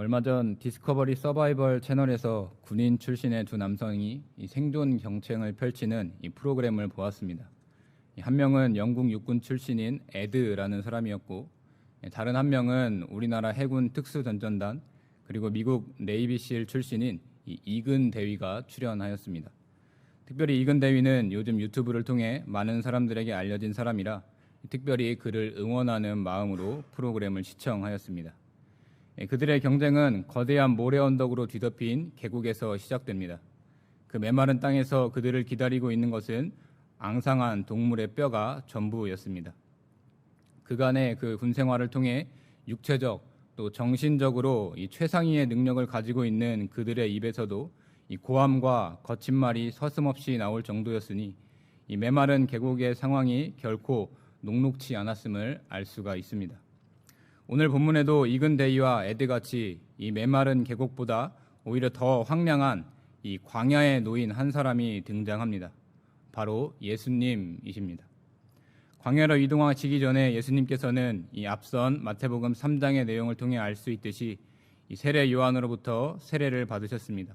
얼마 전 디스커버리 서바이벌 채널에서 군인 출신의 두 남성이 이 생존 경쟁을 펼치는 이 프로그램을 보았습니다. 한 명은 영국 육군 출신인 에드라는 사람이었고, 다른 한 명은 우리나라 해군 특수전전단 그리고 미국 네이비실 출신인 이 이근 대위가 출연하였습니다. 특별히 이근 대위는 요즘 유튜브를 통해 많은 사람들에게 알려진 사람이라 특별히 그를 응원하는 마음으로 프로그램을 시청하였습니다. 그들의 경쟁은 거대한 모래 언덕으로 뒤덮인 계곡에서 시작됩니다. 그 메마른 땅에서 그들을 기다리고 있는 것은 앙상한 동물의 뼈가 전부였습니다. 그간의 그 군 생활을 통해 육체적 또 정신적으로 이 최상위의 능력을 가지고 있는 그들의 입에서도 이 고함과 거친 말이 서슴없이 나올 정도였으니 이 메마른 계곡의 상황이 결코 녹록치 않았음을 알 수가 있습니다. 오늘 본문에도 이근 대위와 에드같이 이 메마른 계곡보다 오히려 더 황량한 이 광야에 놓인 한 사람이 등장합니다. 바로 예수님이십니다. 광야로 이동하시기 전에 예수님께서는 이 앞선 마태복음 3장의 내용을 통해 알 수 있듯이 이 세례 요한으로부터 세례를 받으셨습니다.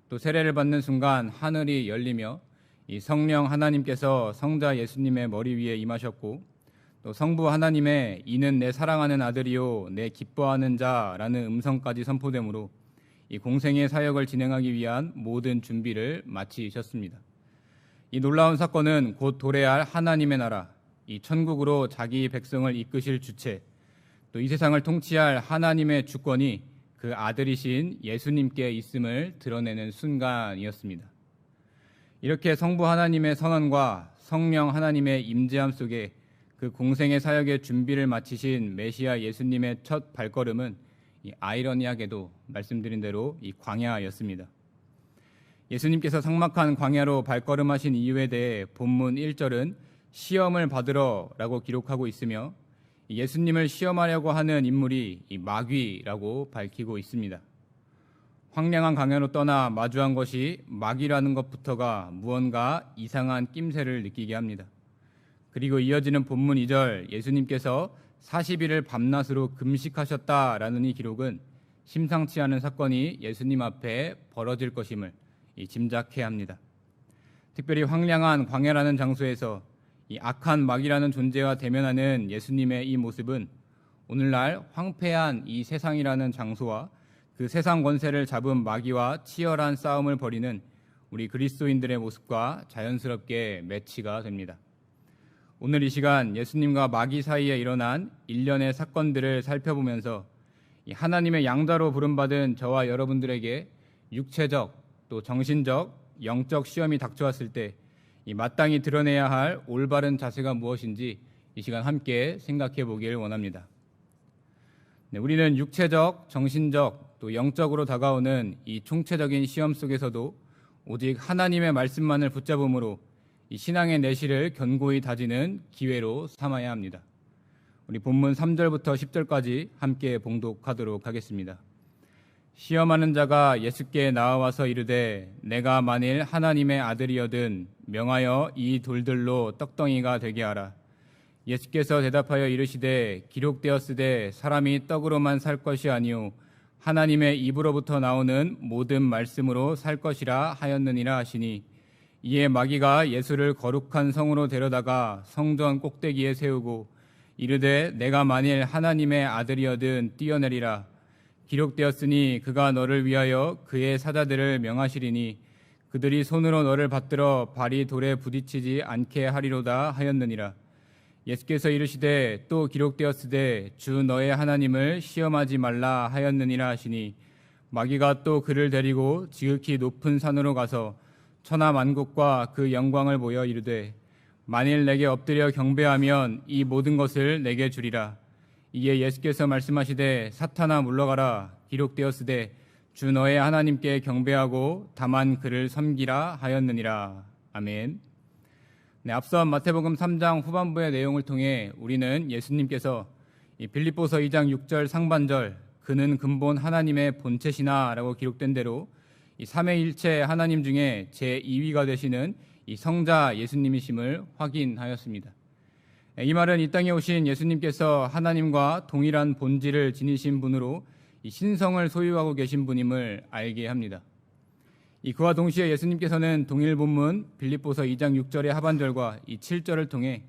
또 세례를 받는 순간 하늘이 열리며 이 성령 하나님께서 성자 예수님의 머리 위에 임하셨고, 또 성부 하나님의 이는 내 사랑하는 아들이요 내 기뻐하는 자라는 음성까지 선포되므로 이 공생의 사역을 진행하기 위한 모든 준비를 마치셨습니다. 이 놀라운 사건은 곧 도래할 하나님의 나라, 이 천국으로 자기 백성을 이끄실 주체, 또 이 세상을 통치할 하나님의 주권이 그 아들이신 예수님께 있음을 드러내는 순간이었습니다. 이렇게 성부 하나님의 선언과 성령 하나님의 임재함 속에 그 공생의 사역의 준비를 마치신 메시아 예수님의 첫 발걸음은 이 아이러니하게도 말씀드린 대로 이 광야였습니다. 예수님께서 삭막한 광야로 발걸음하신 이유에 대해 본문 1절은 시험을 받으러라고 기록하고 있으며, 예수님을 시험하려고 하는 인물이 이 마귀라고 밝히고 있습니다. 황량한 광야로 떠나 마주한 것이 마귀라는 것부터가 무언가 이상한 낌새를 느끼게 합니다. 그리고 이어지는 본문 2절 예수님께서 40일을 밤낮으로 금식하셨다라는 이 기록은 심상치 않은 사건이 예수님 앞에 벌어질 것임을 짐작해야 합니다. 특별히 황량한 광야라는 장소에서 이 악한 마귀라는 존재와 대면하는 예수님의 이 모습은 오늘날 황폐한 이 세상이라는 장소와 그 세상 권세를 잡은 마귀와 치열한 싸움을 벌이는 우리 그리스도인들의 모습과 자연스럽게 매치가 됩니다. 오늘 이 시간 예수님과 마귀 사이에 일어난 일련의 사건들을 살펴보면서 이 하나님의 양자로 부름받은 저와 여러분들에게 육체적 또 정신적 영적 시험이 닥쳐왔을 때 이 마땅히 드러내야 할 올바른 자세가 무엇인지 이 시간 함께 생각해 보길 원합니다. 우리는 육체적, 정신적 또 영적으로 다가오는 이 총체적인 시험 속에서도 오직 하나님의 말씀만을 붙잡음으로 이 신앙의 내실을 견고히 다지는 기회로 삼아야 합니다. 우리 본문 3절부터 10절까지 함께 봉독하도록 하겠습니다. 시험하는 자가 예수께 나와서 이르되 내가 만일 하나님의 아들이여든 명하여 이 돌들로 떡덩이가 되게 하라. 예수께서 대답하여 이르시되 기록되었으되 사람이 떡으로만 살 것이 아니요 하나님의 입으로부터 나오는 모든 말씀으로 살 것이라 하였느니라 하시니, 이에 마귀가 예수를 거룩한 성으로 데려다가 성전 꼭대기에 세우고 이르되 내가 만일 하나님의 아들이여든 뛰어내리라. 기록되었으니 그가 너를 위하여 그의 사자들을 명하시리니 그들이 손으로 너를 받들어 발이 돌에 부딪히지 않게 하리로다 하였느니라. 예수께서 이르시되 또 기록되었으되 주 너의 하나님을 시험하지 말라 하였느니라 하시니, 마귀가 또 그를 데리고 지극히 높은 산으로 가서 천하 만국과 그 영광을 보여 이르되 만일 내게 엎드려 경배하면 이 모든 것을 내게 주리라. 이에 예수께서 말씀하시되 사탄아 물러가라. 기록되었으되 주 너의 하나님께 경배하고 다만 그를 섬기라 하였느니라. 아멘. 앞선 마태복음 3장 후반부의 내용을 통해 우리는 예수님께서 이 빌립보서 2장 6절 상반절 그는 근본 하나님의 본체시나 라고 기록된 대로 이 삼위일체 하나님 중에 제2위가 되시는 이 성자 예수님이심을 확인하였습니다. 이 말은 이 땅에 오신 예수님께서 하나님과 동일한 본질을 지니신 분으로 이 신성을 소유하고 계신 분임을 알게 합니다. 그와 동시에 예수님께서는 동일 본문 빌립보서 2장 6절의 하반절과 이 7절을 통해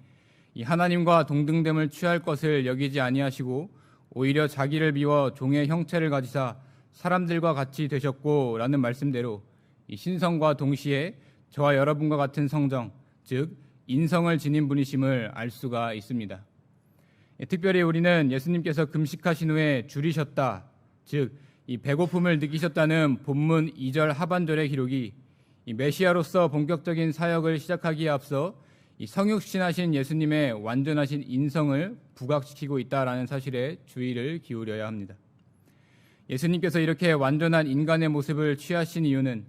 이 하나님과 동등됨을 취할 것을 여기지 아니하시고 오히려 자기를 비워 종의 형체를 가지사 사람들과 같이 되셨고 라는 말씀대로 이 신성과 동시에 저와 여러분과 같은 성정, 즉 인성을 지닌 분이심을 알 수가 있습니다. 특별히 우리는 예수님께서 금식하신 후에 줄이셨다, 즉 이 배고픔을 느끼셨다는 본문 2절 하반절의 기록이 이 메시아로서 본격적인 사역을 시작하기에 앞서 이 성육신하신 예수님의 완전하신 인성을 부각시키고 있다라는 사실에 주의를 기울여야 합니다. 예수님께서 이렇게 완전한 인간의 모습을 취하신 이유는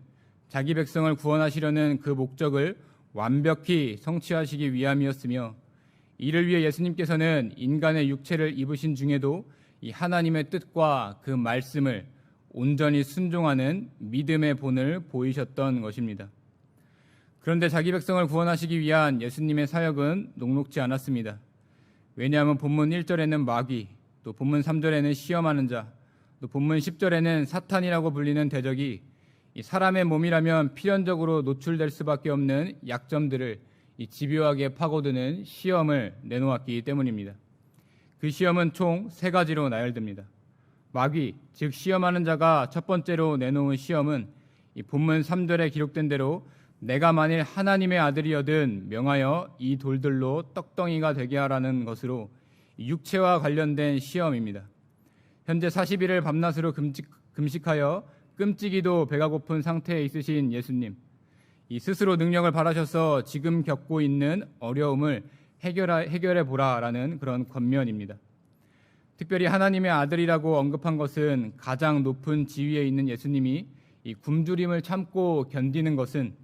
자기 백성을 구원하시려는 그 목적을 완벽히 성취하시기 위함이었으며, 이를 위해 예수님께서는 인간의 육체를 입으신 중에도 이 하나님의 뜻과 그 말씀을 온전히 순종하는 믿음의 본을 보이셨던 것입니다. 그런데 자기 백성을 구원하시기 위한 예수님의 사역은 녹록지 않았습니다. 왜냐하면 본문 1절에는 마귀, 또 본문 3절에는 시험하는 자, 또 본문 10절에는 사탄이라고 불리는 대적이 이 사람의 몸이라면 필연적으로 노출될 수밖에 없는 약점들을 이 집요하게 파고드는 시험을 내놓았기 때문입니다. 그 시험은 총 3가지로 나열됩니다. 마귀, 즉 시험하는 자가 첫 번째로 내놓은 시험은 이 본문 3절에 기록된 대로 내가 만일 하나님의 아들이여든 명하여 이 돌들로 떡덩이가 되게 하라는 것으로 육체와 관련된 시험입니다. 현재 40일을 밤낮으로 금식하여 끔찍이도 배가 고픈 상태에 있으신 예수님, 이 스스로 능력을 발하셔서 지금 겪고 있는 어려움을 해결해 보라라는 그런 권면입니다. 특별히 하나님의 아들이라고 언급한 것은 가장 높은 지위에 있는 예수님이 이 굶주림을 참고 견디는 것은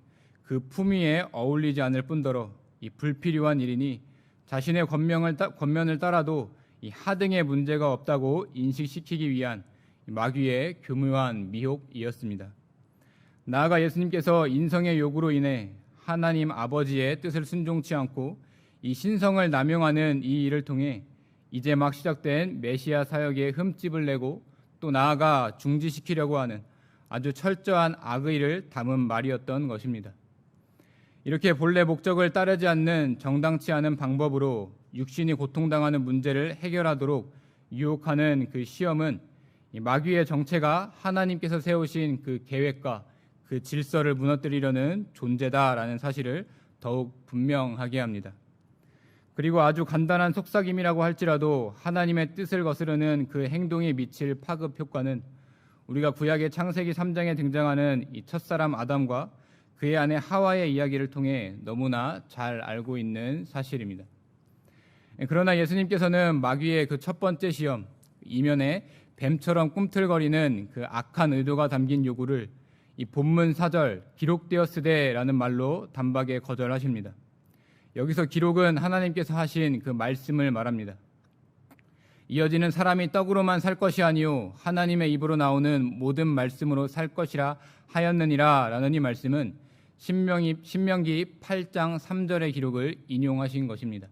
그 품위에 어울리지 않을 뿐더러 이 불필요한 일이니 자신의 권면을 따라도 이 하등의 문제가 없다고 인식시키기 위한 마귀의 교묘한 미혹이었습니다. 나아가 예수님께서 인성의 요구로 인해 하나님 아버지의 뜻을 순종치 않고 이 신성을 남용하는 이 일을 통해 이제 막 시작된 메시아 사역에 흠집을 내고 또 나아가 중지시키려고 하는 아주 철저한 악의를 담은 말이었던 것입니다. 이렇게 본래 목적을 따르지 않는 정당치 않은 방법으로 육신이 고통당하는 문제를 해결하도록 유혹하는 그 시험은 이 마귀의 정체가 하나님께서 세우신 그 계획과 그 질서를 무너뜨리려는 존재다라는 사실을 더욱 분명하게 합니다. 그리고 아주 간단한 속삭임이라고 할지라도 하나님의 뜻을 거스르는 그 행동에 미칠 파급 효과는 우리가 구약의 창세기 3장에 등장하는 이 첫사람 아담과 그의 아내 하와의 이야기를 통해 너무나 잘 알고 있는 사실입니다. 그러나 예수님께서는 마귀의 그 첫 번째 시험, 이면에 뱀처럼 꿈틀거리는 그 악한 의도가 담긴 요구를 이 본문 4절 기록되었으되라는 말로 단박에 거절하십니다. 여기서 기록은 하나님께서 하신 그 말씀을 말합니다. 이어지는 사람이 떡으로만 살 것이 아니요 하나님의 입으로 나오는 모든 말씀으로 살 것이라 하였느니라 라는 이 말씀은 신명기 8장 3절의 기록을 인용하신 것입니다.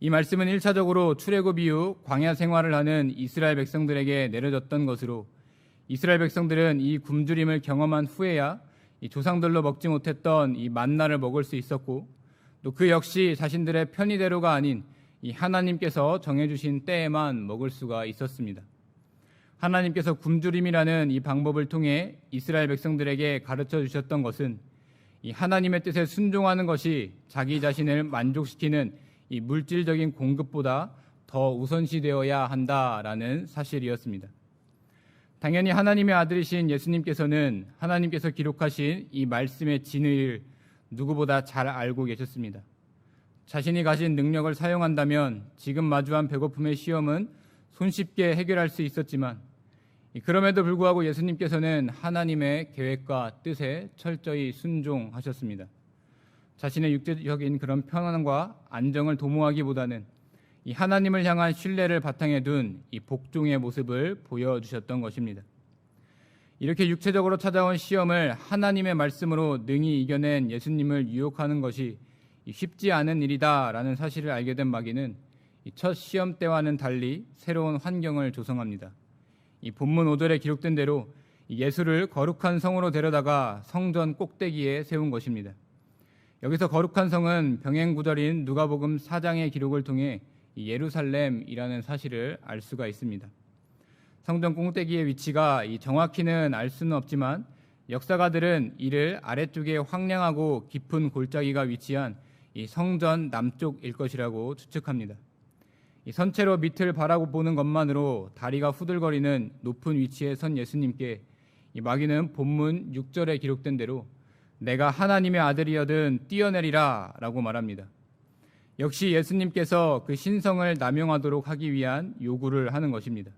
이 말씀은 1차적으로 출애굽 이후 광야 생활을 하는 이스라엘 백성들에게 내려졌던 것으로 이스라엘 백성들은 이 굶주림을 경험한 후에야 이 조상들로 먹지 못했던 이 만나를 먹을 수 있었고 또 그 역시 자신들의 편의대로가 아닌 이 하나님께서 정해주신 때에만 먹을 수가 있었습니다. 하나님께서 굶주림이라는 이 방법을 통해 이스라엘 백성들에게 가르쳐 주셨던 것은 이 하나님의 뜻에 순종하는 것이 자기 자신을 만족시키는 이 물질적인 공급보다 더 우선시되어야 한다라는 사실이었습니다. 당연히 하나님의 아들이신 예수님께서는 하나님께서 기록하신 이 말씀의 진의를 누구보다 잘 알고 계셨습니다. 자신이 가진 능력을 사용한다면 지금 마주한 배고픔의 시험은 손쉽게 해결할 수 있었지만 그럼에도 불구하고 예수님께서는 하나님의 계획과 뜻에 철저히 순종하셨습니다. 자신의 육체적인 그런 편안과 안정을 도모하기보다는 이 하나님을 향한 신뢰를 바탕에 둔 이 복종의 모습을 보여주셨던 것입니다. 이렇게 육체적으로 찾아온 시험을 하나님의 말씀으로 능히 이겨낸 예수님을 유혹하는 것이 쉽지 않은 일이다라는 사실을 알게 된 마귀는 첫 시험 때와는 달리 새로운 환경을 조성합니다. 이 본문 5절에 기록된 대로 예수를 거룩한 성으로 데려다가 성전 꼭대기에 세운 것입니다. 여기서 거룩한 성은 병행 구절인 누가복음 4장의 기록을 통해 예루살렘이라는 사실을 알 수가 있습니다. 성전 꼭대기의 위치가 정확히는 알 수는 없지만 역사가들은 이를 아래쪽에 황량하고 깊은 골짜기가 위치한 이 성전 남쪽일 것이라고 추측합니다. 이 선체로 밑을 바라보는 것만으로 다리가 후들거리는 높은 위치에 선 예수님께 이 마귀는 본문 6절에 기록된 대로 내가 하나님의 아들이여든 뛰어내리라 라고 말합니다. 역시 예수님께서 그 신성을 남용하도록 하기 위한 요구를 하는 것입니다.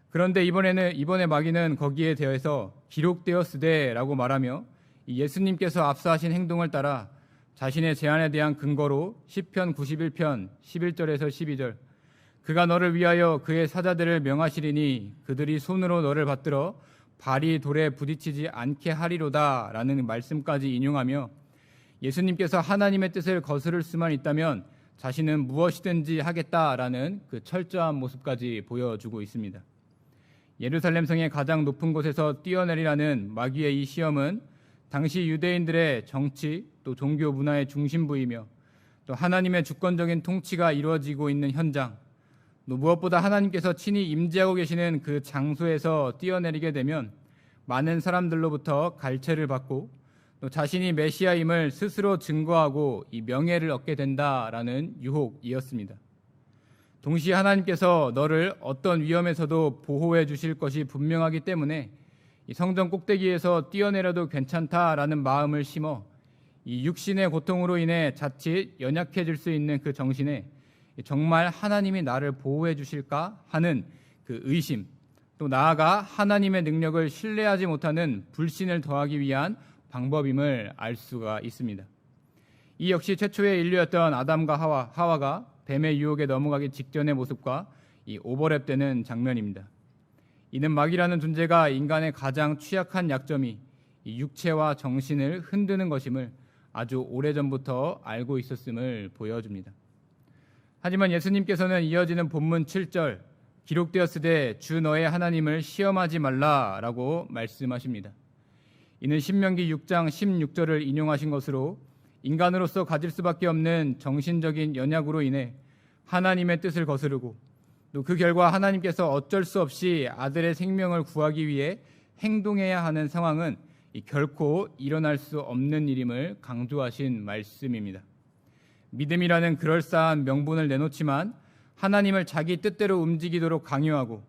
그런데 이번에 마귀는 거기에 대해서 기록되었으되 라고 말하며 예수님께서 앞서 하신 행동을 따라 자신의 제안에 대한 근거로 시편 91편 11절에서 12절 그가 너를 위하여 그의 사자들을 명하시리니 그들이 손으로 너를 받들어 발이 돌에 부딪히지 않게 하리로다 라는 말씀까지 인용하며 예수님께서 하나님의 뜻을 거스를 수만 있다면 자신은 무엇이든지 하겠다라는 그 철저한 모습까지 보여주고 있습니다. 예루살렘 성의 가장 높은 곳에서 뛰어내리라는 마귀의 이 시험은 당시 유대인들의 정치 또 종교 문화의 중심부이며 또 하나님의 주권적인 통치가 이루어지고 있는 현장, 또 무엇보다 하나님께서 친히 임재하고 계시는 그 장소에서 뛰어내리게 되면 많은 사람들로부터 갈채를 받고 또 자신이 메시아임을 스스로 증거하고 이 명예를 얻게 된다라는 유혹이었습니다. 동시에 하나님께서 너를 어떤 위험에서도 보호해 주실 것이 분명하기 때문에 이 성전 꼭대기에서 뛰어내려도 괜찮다라는 마음을 심어 이 육신의 고통으로 인해 자칫 연약해질 수 있는 그 정신에 정말 하나님이 나를 보호해 주실까 하는 그 의심, 또 나아가 하나님의 능력을 신뢰하지 못하는 불신을 더하기 위한 방법임을 알 수가 있습니다. 이 역시 최초의 인류였던 아담과 하와가 뱀의 유혹에 넘어가기 직전의 모습과 이 오버랩되는 장면입니다. 이는 마귀라는 존재가 인간의 가장 취약한 약점이 이 육체와 정신을 흔드는 것임을 아주 오래전부터 알고 있었음을 보여줍니다. 하지만 예수님께서는 이어지는 본문 7절 기록되었으되 주 너의 하나님을 시험하지 말라라고 말씀하십니다. 이는 신명기 6장 16절을 인용하신 것으로 인간으로서 가질 수밖에 없는 정신적인 연약으로 인해 하나님의 뜻을 거스르고 또 그 결과 하나님께서 어쩔 수 없이 아들의 생명을 구하기 위해 행동해야 하는 상황은 결코 일어날 수 없는 일임을 강조하신 말씀입니다. 믿음이라는 그럴싸한 명분을 내놓지만 하나님을 자기 뜻대로 움직이도록 강요하고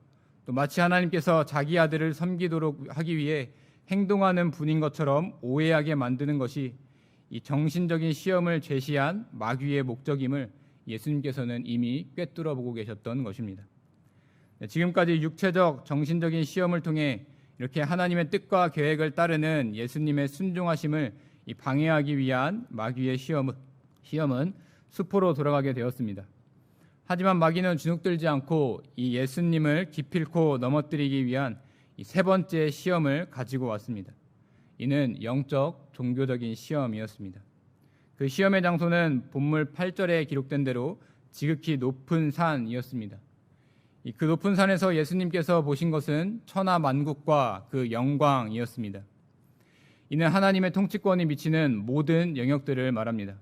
또 마치 하나님께서 자기 아들을 섬기도록 하기 위해 행동하는 분인 것처럼 오해하게 만드는 것이 이 정신적인 시험을 제시한 마귀의 목적임을 예수님께서는 이미 꿰뚫어 보고 계셨던 것입니다. 지금까지 육체적 정신적인 시험을 통해 이렇게 하나님의 뜻과 계획을 따르는 예수님의 순종하심을 방해하기 위한 마귀의 시험은 수포로 돌아가게 되었습니다. 하지만 마귀는 주눅들지 않고 이 예수님을 기필코 넘어뜨리기 위한 이 세 번째 시험을 가지고 왔습니다. 이는 영적 종교적인 시험이었습니다. 그 시험의 장소는 본문 8절에 기록된 대로 지극히 높은 산이었습니다. 그 높은 산에서 예수님께서 보신 것은 천하 만국과 그 영광이었습니다. 이는 하나님의 통치권이 미치는 모든 영역들을 말합니다.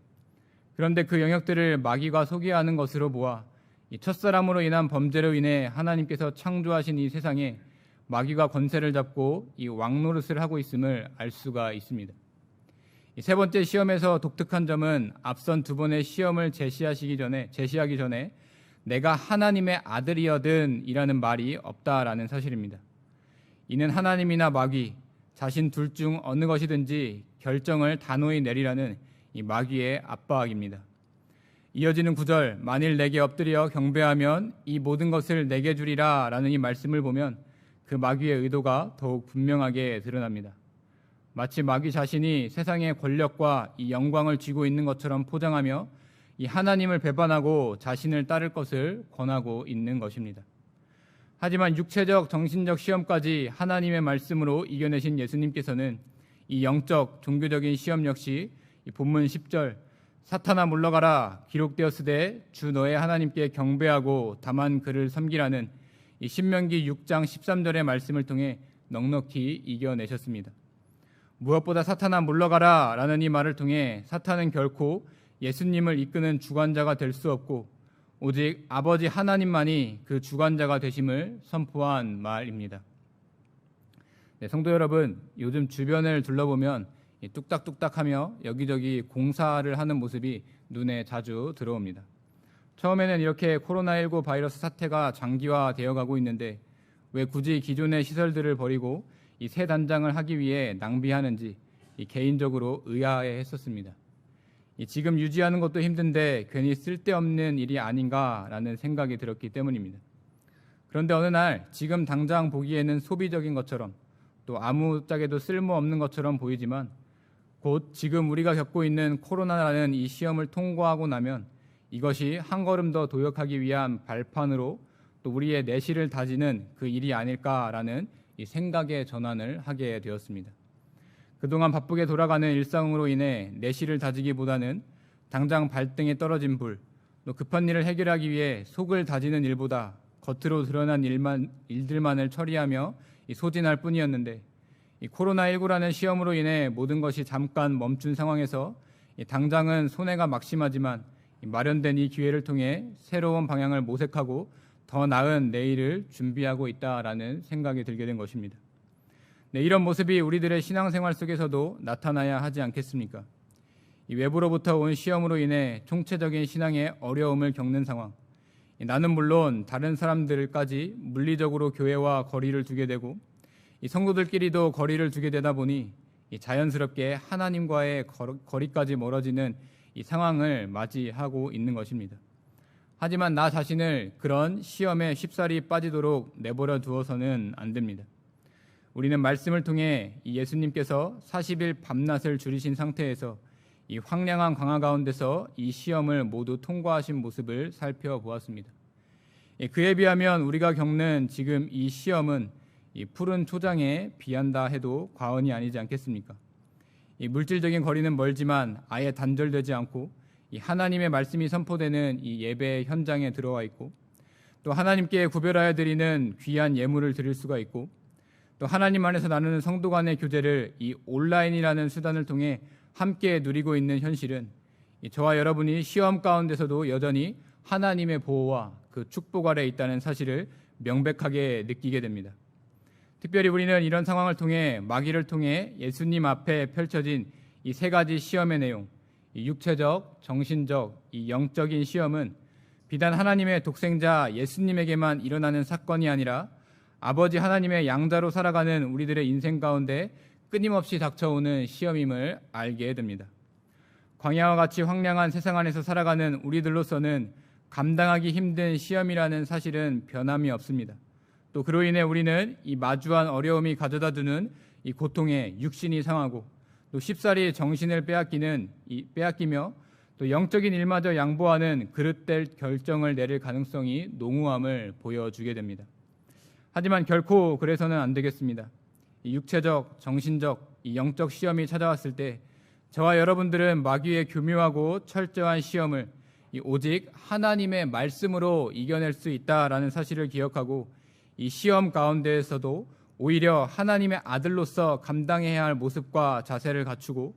그런데 그 영역들을 마귀가 소개하는 것으로 보아 이 첫사람으로 인한 범죄로 인해 하나님께서 창조하신 이 세상에 마귀가 권세를 잡고 이 왕노릇을 하고 있음을 알 수가 있습니다. 이 세 번째 시험에서 독특한 점은 앞선 두 번의 시험을 제시하기 전에 내가 하나님의 아들이여든 이라는 말이 없다라는 사실입니다. 이는 하나님이나 마귀 자신 둘 중 어느 것이든지 결정을 단호히 내리라는 이 마귀의 압박입니다. 이어지는 9절 만일 내게 엎드려 경배하면 이 모든 것을 내게 주리라 라는 이 말씀을 보면 그 마귀의 의도가 더욱 분명하게 드러납니다. 마치 마귀 자신이 세상의 권력과 이 영광을 쥐고 있는 것처럼 포장하며 이 하나님을 배반하고 자신을 따를 것을 권하고 있는 것입니다. 하지만 육체적 정신적 시험까지 하나님의 말씀으로 이겨내신 예수님께서는 이 영적 종교적인 시험 역시 이 본문 10절 사탄아 물러가라 기록되었으되 주 너의 하나님께 경배하고 다만 그를 섬기라는 이 신명기 6장 13절의 말씀을 통해 넉넉히 이겨내셨습니다. 무엇보다 사탄아 물러가라 라는 이 말을 통해 사탄은 결코 예수님을 이끄는 주관자가 될 수 없고 오직 아버지 하나님만이 그 주관자가 되심을 선포한 말입니다. 네, 성도 여러분, 요즘 주변을 둘러보면 뚝딱뚝딱하며 여기저기 공사를 하는 모습이 눈에 자주 들어옵니다. 처음에는 이렇게 코로나19 바이러스 사태가 장기화되어 가고 있는데 왜 굳이 기존의 시설들을 버리고 이 새 단장을 하기 위해 낭비하는지 개인적으로 의아해했었습니다. 지금 유지하는 것도 힘든데 괜히 쓸데없는 일이 아닌가라는 생각이 들었기 때문입니다. 그런데 어느 날 지금 당장 보기에는 소비적인 것처럼 또 아무짝에도 쓸모없는 것처럼 보이지만 곧 지금 우리가 겪고 있는 코로나라는 이 시험을 통과하고 나면 이것이 한 걸음 더 도약하기 위한 발판으로 또 우리의 내실을 다지는 그 일이 아닐까라는 이 생각의 전환을 하게 되었습니다. 그동안 바쁘게 돌아가는 일상으로 인해 내실을 다지기보다는 당장 발등에 떨어진 불, 또 급한 일을 해결하기 위해 속을 다지는 일보다 겉으로 드러난 일들만을 처리하며 소진할 뿐이었는데 이 코로나19라는 시험으로 인해 모든 것이 잠깐 멈춘 상황에서 당장은 손해가 막심하지만 마련된 이 기회를 통해 새로운 방향을 모색하고 더 나은 내일을 준비하고 있다라는 생각이 들게 된 것입니다. 네, 이런 모습이 우리들의 신앙생활 속에서도 나타나야 하지 않겠습니까? 이 외부로부터 온 시험으로 인해 총체적인 신앙의 어려움을 겪는 상황, 나는 물론 다른 사람들까지 물리적으로 교회와 거리를 두게 되고 이 성도들끼리도 거리를 두게 되다 보니 자연스럽게 하나님과의 거리까지 멀어지는 이 상황을 맞이하고 있는 것입니다. 하지만 나 자신을 그런 시험에 쉽사리 빠지도록 내버려 두어서는 안 됩니다. 우리는 말씀을 통해 이 예수님께서 40일 밤낮을 줄이신 상태에서 이 황량한 광야 가운데서 이 시험을 모두 통과하신 모습을 살펴보았습니다. 그에 비하면 우리가 겪는 지금 이 시험은 이 푸른 초장에 비한다 해도 과언이 아니지 않겠습니까? 이 물질적인 거리는 멀지만 아예 단절되지 않고 이 하나님의 말씀이 선포되는 이 예배 현장에 들어와 있고 또 하나님께 구별하여 드리는 귀한 예물을 드릴 수가 있고 또 하나님 안에서 나누는 성도 간의 교제를 이 온라인이라는 수단을 통해 함께 누리고 있는 현실은 저와 여러분이 시험 가운데서도 여전히 하나님의 보호와 그 축복 아래 있다는 사실을 명백하게 느끼게 됩니다. 특별히 우리는 이런 상황을 통해 마귀를 통해 예수님 앞에 펼쳐진 이 세 가지 시험의 내용, 이 육체적, 정신적, 이 영적인 시험은 비단 하나님의 독생자 예수님에게만 일어나는 사건이 아니라 아버지 하나님의 양자로 살아가는 우리들의 인생 가운데 끊임없이 닥쳐오는 시험임을 알게 됩니다. 광야와 같이 황량한 세상 안에서 살아가는 우리들로서는 감당하기 힘든 시험이라는 사실은 변함이 없습니다. 또 그로 인해 우리는 이 마주한 어려움이 가져다 주는 이 고통에 육신이 상하고 또 쉽사리 정신을 빼앗기며 또 영적인 일마저 양보하는 그릇될 결정을 내릴 가능성이 농후함을 보여주게 됩니다. 하지만 결코 그래서는 안 되겠습니다. 이 육체적, 정신적, 이 영적 시험이 찾아왔을 때 저와 여러분들은 마귀의 교묘하고 철저한 시험을 오직 하나님의 말씀으로 이겨낼 수 있다라는 사실을 기억하고 이 시험 가운데에서도 오히려 하나님의 아들로서 감당해야 할 모습과 자세를 갖추고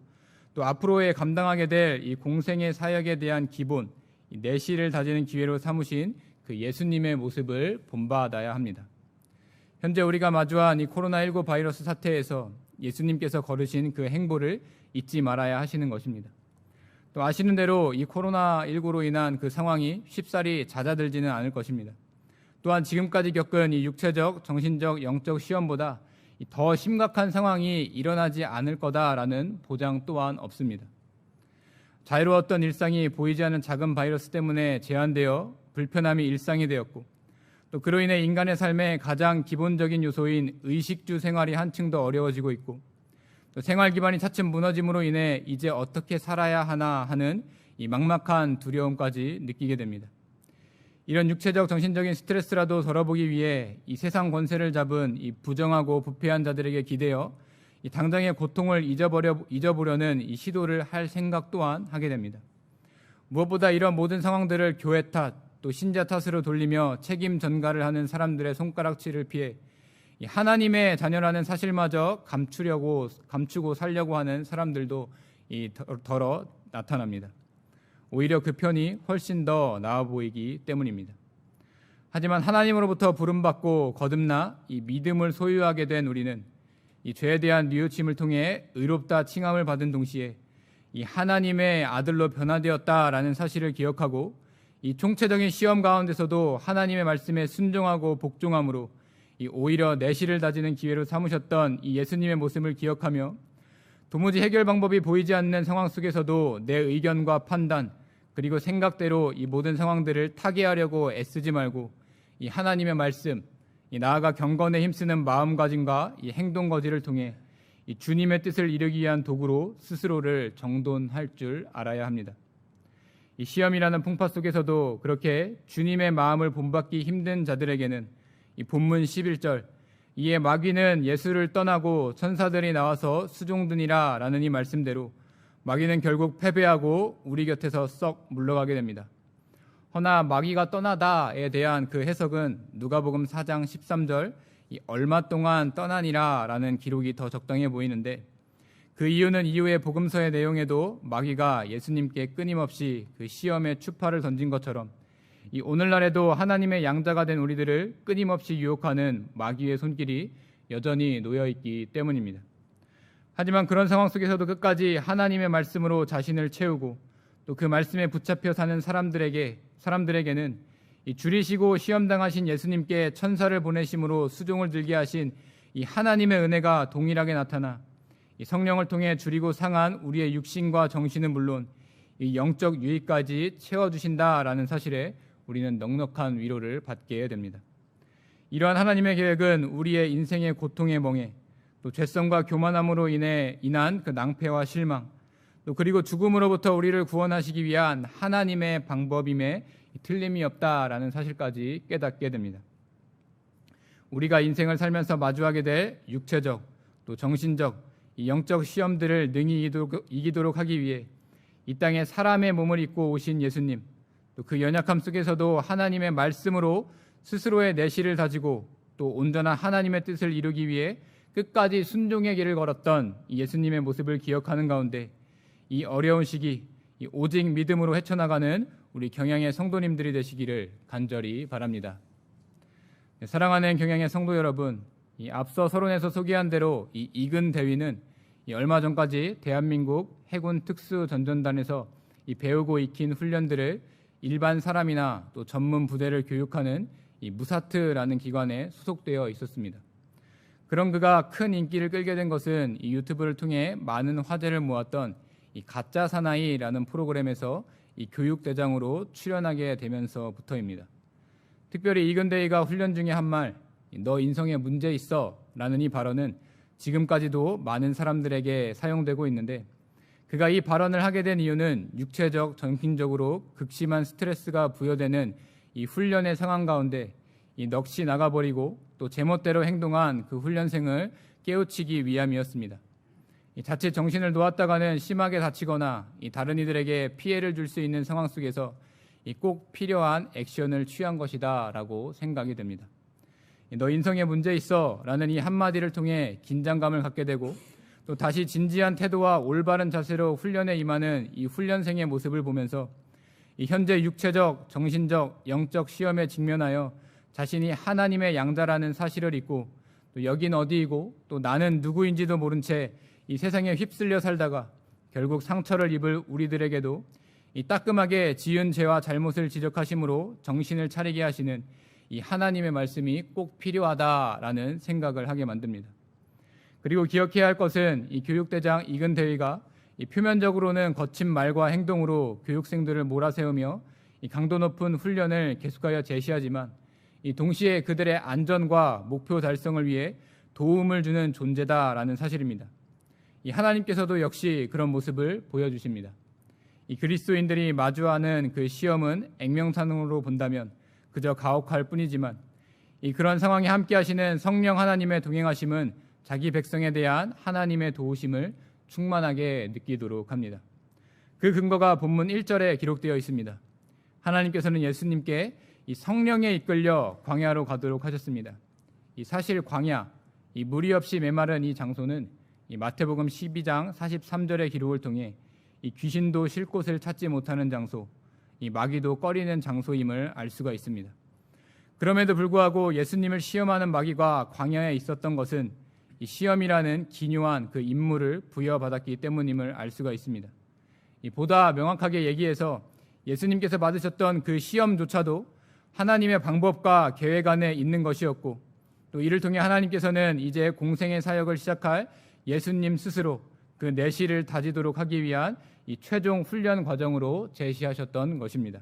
또 앞으로의 감당하게 될 이 공생의 사역에 대한 기본, 이 내실을 다지는 기회로 삼으신 그 예수님의 모습을 본받아야 합니다. 현재 우리가 마주한 이 코로나19 바이러스 사태에서 예수님께서 걸으신 그 행보를 잊지 말아야 하시는 것입니다. 또 아시는 대로 이 코로나19로 인한 그 상황이 쉽사리 잦아들지는 않을 것입니다. 또한 지금까지 겪은 이 육체적, 정신적, 영적 시험보다 더 심각한 상황이 일어나지 않을 거다라는 보장 또한 없습니다. 자유로웠던 일상이 보이지 않는 작은 바이러스 때문에 제한되어 불편함이 일상이 되었고 또 그로 인해 인간의 삶의 가장 기본적인 요소인 의식주 생활이 한층 더 어려워지고 있고 또 생활 기반이 차츰 무너짐으로 인해 이제 어떻게 살아야 하나 하는 이 막막한 두려움까지 느끼게 됩니다. 이런 육체적 정신적인 스트레스라도 덜어보기 위해 이 세상 권세를 잡은 이 부정하고 부패한 자들에게 기대어 이 당장의 고통을 잊어보려는 이 시도를 할 생각 또한 하게 됩니다. 무엇보다 이런 모든 상황들을 교회 탓, 또 또 신자 탓으로 돌리며 책임 전가를 하는 사람들의 손가락질을 피해 이 하나님의 자녀라는 사실마저 감추고 살려고 하는 사람들도 덜어 나타납니다. 오히려 그 편이 훨씬 더 나아 보이기 때문입니다. 하지만 하나님으로부터 부름받고 거듭나 이 믿음을 소유하게 된 우리는 이 죄에 대한 뉘우침을 통해 의롭다 칭함을 받은 동시에 이 하나님의 아들로 변화되었다라는 사실을 기억하고 이 총체적인 시험 가운데서도 하나님의 말씀에 순종하고 복종함으로 이 오히려 내실을 다지는 기회로 삼으셨던 이 예수님의 모습을 기억하며 도무지 해결 방법이 보이지 않는 상황 속에서도 내 의견과 판단 그리고 생각대로 이 모든 상황들을 타개하려고 애쓰지 말고 이 하나님의 말씀, 이 나아가 경건에 힘쓰는 마음가짐과 이 행동거지를 통해 이 주님의 뜻을 이루기 위한 도구로 스스로를 정돈할 줄 알아야 합니다. 이 시험이라는 풍파 속에서도 그렇게 주님의 마음을 본받기 힘든 자들에게는 이 본문 11절 이에 마귀는 예수를 떠나고 천사들이 나와서 수종드니라 라는 이 말씀대로 마귀는 결국 패배하고 우리 곁에서 썩 물러가게 됩니다. 허나 마귀가 떠나다에 대한 그 해석은 누가복음 4장 13절 이 얼마 동안 떠나니라 라는 기록이 더 적당해 보이는데 그 이유는 이후의 복음서의 내용에도 마귀가 예수님께 끊임없이 그 시험의 추파를 던진 것처럼 이 오늘날에도 하나님의 양자가 된 우리들을 끊임없이 유혹하는 마귀의 손길이 여전히 놓여있기 때문입니다. 하지만 그런 상황 속에서도 끝까지 하나님의 말씀으로 자신을 채우고 또 그 말씀에 붙잡혀 사는 사람들에게는 이 줄이시고 시험당하신 예수님께 천사를 보내심으로 수종을 들게 하신 이 하나님의 은혜가 동일하게 나타나 이 성령을 통해 줄이고 상한 우리의 육신과 정신은 물론 이 영적 유익까지 채워주신다라는 사실에 우리는 넉넉한 위로를 받게 됩니다. 이러한 하나님의 계획은 우리의 인생의 고통의 멍에 또 죄성과 교만함으로 인한 그 낭패와 실망 또 그리고 죽음으로부터 우리를 구원하시기 위한 하나님의 방법임에 틀림이 없다라는 사실까지 깨닫게 됩니다. 우리가 인생을 살면서 마주하게 될 육체적 또 정신적 이 영적 시험들을 능히 이기도록 하기 위해 이 땅에 사람의 몸을 입고 오신 예수님 또 그 연약함 속에서도 하나님의 말씀으로 스스로의 내실을 다지고 또 온전한 하나님의 뜻을 이루기 위해 끝까지 순종의 길을 걸었던 이 예수님의 모습을 기억하는 가운데 이 어려운 시기 오직 믿음으로 헤쳐나가는 우리 경양의 성도님들이 되시기를 간절히 바랍니다. 사랑하는 경양의 성도 여러분, 이 앞서 서론에서 소개한 대로 이 이근 대위는 얼마 전까지 대한민국 해군 특수전전단에서 이 배우고 익힌 훈련들을 일반 사람이나 또 전문 부대를 교육하는 이 무사트라는 기관에 소속되어 있었습니다. 그런 그가 큰 인기를 끌게 된 것은 이 유튜브를 통해 많은 화제를 모았던 이 가짜 사나이라는 프로그램에서 이 교육대장으로 출연하게 되면서부터입니다. 특별히 이근대위가 훈련 중에 한 말, 너 인성에 문제 있어 라는 이 발언은 지금까지도 많은 사람들에게 사용되고 있는데 그가 이 발언을 하게 된 이유는 육체적, 정신적으로 극심한 스트레스가 부여되는 이 훈련의 상황 가운데 이 넋이 나가버리고 또 제멋대로 행동한 그 훈련생을 깨우치기 위함이었습니다. 자칫 정신을 놓았다가는 심하게 다치거나 다른 이들에게 피해를 줄 수 있는 상황 속에서 꼭 필요한 액션을 취한 것이다 라고 생각이 됩니다. 너 인성에 문제 있어 라는 이 한마디를 통해 긴장감을 갖게 되고 또 다시 진지한 태도와 올바른 자세로 훈련에 임하는 이 훈련생의 모습을 보면서 현재 육체적, 정신적, 영적 시험에 직면하여 자신이 하나님의 양자라는 사실을 잊고 또 여긴 어디이고 또 나는 누구인지도 모른 채 이 세상에 휩쓸려 살다가 결국 상처를 입을 우리들에게도 이 따끔하게 지은 죄와 잘못을 지적하심으로 정신을 차리게 하시는 이 하나님의 말씀이 꼭 필요하다라는 생각을 하게 만듭니다. 그리고 기억해야 할 것은 이 교육대장 이근대위가 이 표면적으로는 거친 말과 행동으로 교육생들을 몰아세우며 이 강도 높은 훈련을 계속하여 제시하지만 이 동시에 그들의 안전과 목표 달성을 위해 도움을 주는 존재다라는 사실입니다. 이 하나님께서도 역시 그런 모습을 보여주십니다. 이 그리스도인들이 마주하는 그 시험은 액면상으로 본다면 그저 가혹할 뿐이지만 이 그런 상황에 함께 하시는 성령 하나님의 동행하심은 자기 백성에 대한 하나님의 도우심을 충만하게 느끼도록 합니다. 그 근거가 본문 1절에 기록되어 있습니다. 하나님께서는 예수님께 이 성령에 이끌려 광야로 가도록 하셨습니다. 이 사실 광야, 이 물이 없이 메마른 이 장소는 이 마태복음 12장 43절의 기록을 통해 이 귀신도 쉴 곳을 찾지 못하는 장소, 이 마귀도 꺼리는 장소임을 알 수가 있습니다. 그럼에도 불구하고 예수님을 시험하는 마귀가 광야에 있었던 것은 이 시험이라는 기묘한 그 임무를 부여받았기 때문임을 알 수가 있습니다. 보다 명확하게 얘기해서 예수님께서 받으셨던 그 시험조차도 하나님의 방법과 계획 안에 있는 것이었고, 또 이를 통해 하나님께서는 이제 공생의 사역을 시작할 예수님 스스로 그 내실을 다지도록 하기 위한 이 최종 훈련 과정으로 제시하셨던 것입니다.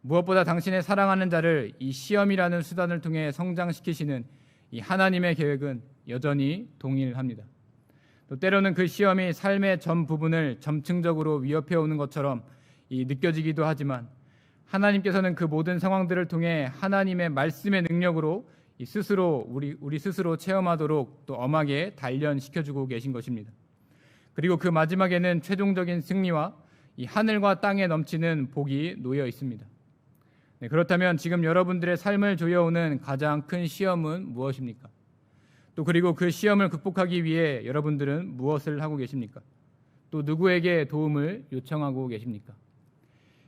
무엇보다 당신의 사랑하는 자를 이 시험이라는 수단을 통해 성장시키시는 이 하나님의 계획은 여전히 동일합니다. 또 때로는 그 시험이 삶의 전 부분을 점층적으로 위협해 오는 것처럼 느껴지기도 하지만, 하나님께서는 그 모든 상황들을 통해 하나님의 말씀의 능력으로 스스로 우리 스스로 체험하도록 또 엄하게 단련시켜주고 계신 것입니다. 그리고 그 마지막에는 최종적인 승리와 이 하늘과 땅에 넘치는 복이 놓여 있습니다. 네, 그렇다면 지금 여러분들의 삶을 조여오는 가장 큰 시험은 무엇입니까? 또 그리고 그 시험을 극복하기 위해 여러분들은 무엇을 하고 계십니까? 또 누구에게 도움을 요청하고 계십니까?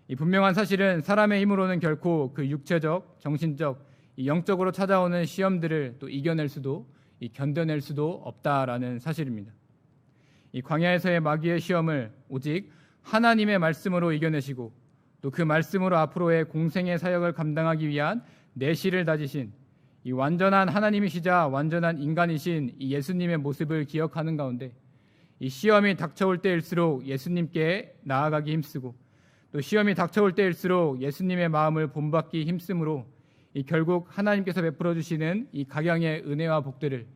이 분명한 사실은 사람의 힘으로는 결코 그 육체적, 정신적, 영적으로 찾아오는 시험들을 또 이겨낼 수도 견뎌낼 수도 없다라는 사실입니다. 이 광야에서의 마귀의 시험을 오직 하나님의 말씀으로 이겨내시고, 또 그 말씀으로 앞으로의 공생의 사역을 감당하기 위한 내실을 다지신 이 완전한 하나님이시자 완전한 인간이신 이 예수님의 모습을 기억하는 가운데, 이 시험이 닥쳐올 때일수록 예수님께 나아가기 힘쓰고, 또 시험이 닥쳐올 때일수록 예수님의 마음을 본받기 힘쓰므로 결국 하나님께서 베풀어 주시는 이 각양의 은혜와 복들을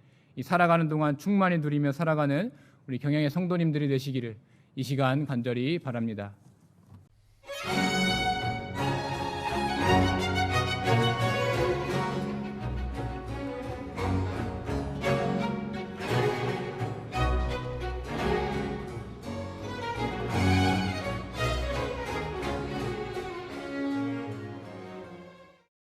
살아가는 동안 충만히 누리며 살아가는 우리 경양의 성도님들이 되시기를 이 시간 간절히 바랍니다.